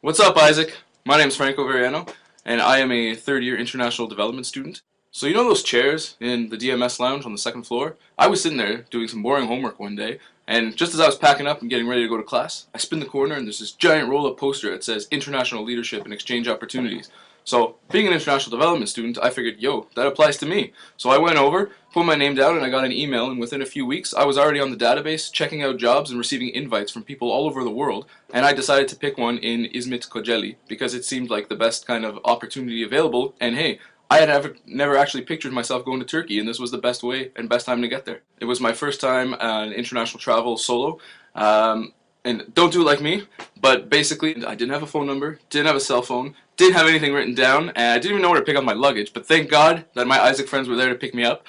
What's up, Isaac? My name is Franco Varriano, and I am a third-year international development student. So you know those chairs in the DMS lounge on the second floor? I was sitting there doing some boring homework one day, and just as I was packing up and getting ready to go to class, I spin the corner and there's this giant roll-up poster that says International Leadership and Exchange Opportunities. So, being an international development student, I figured, yo, that applies to me. So I went over, put my name down, and I got an email, and within a few weeks, I was already on the database, checking out jobs and receiving invites from people all over the world, and I decided to pick one in Izmit, Kocaeli, because it seemed like the best kind of opportunity available, and hey, I had never actually pictured myself going to Turkey, and this was the best way and best time to get there. It was my first time international travel solo, and don't do it like me, but basically I didn't have a phone number, didn't have a cell phone, didn't have anything written down, and I didn't even know where to pick up my luggage, but thank God that my Isaac friends were there to pick me up.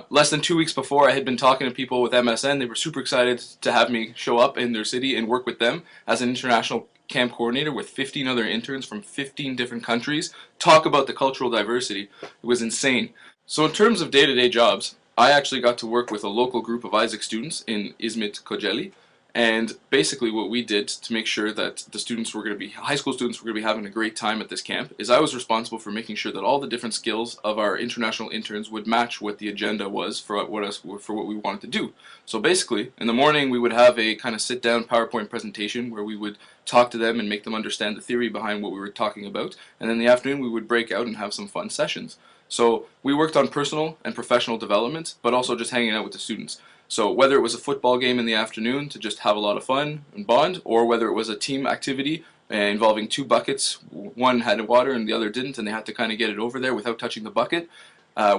Less than 2 weeks before, I had been talking to people with MSN. They were super excited to have me show up in their city and work with them as an international camp coordinator with 15 other interns from 15 different countries. Talk about the cultural diversity. It was insane. So in terms of day-to-day jobs, I actually got to work with a local group of Isaac students in Izmit, Kocaeli. And basically what we did to make sure that the students were going to be, high school students were going to be having a great time at this camp, is I was responsible for making sure that all the different skills of our international interns would match what the agenda was for what we wanted to do. So basically, in the morning we would have a kind of sit-down PowerPoint presentation where we would talk to them and make them understand the theory behind what we were talking about, and in the afternoon we would break out and have some fun sessions. So we worked on personal and professional development, but also just hanging out with the students. So whether it was a football game in the afternoon to just have a lot of fun and bond, or whether it was a team activity involving two buckets, one had water and the other didn't, and they had to kind of get it over there without touching the bucket,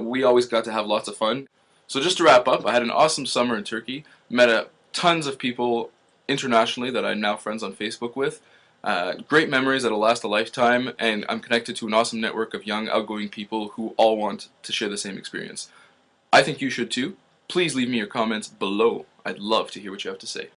we always got to have lots of fun. So just to wrap up, I had an awesome summer in Turkey, met tons of people internationally that I'm now friends on Facebook with, great memories that'll last a lifetime, and I'm connected to an awesome network of young, outgoing people who all want to share the same experience. I think you should too. Please leave me your comments below. I'd love to hear what you have to say.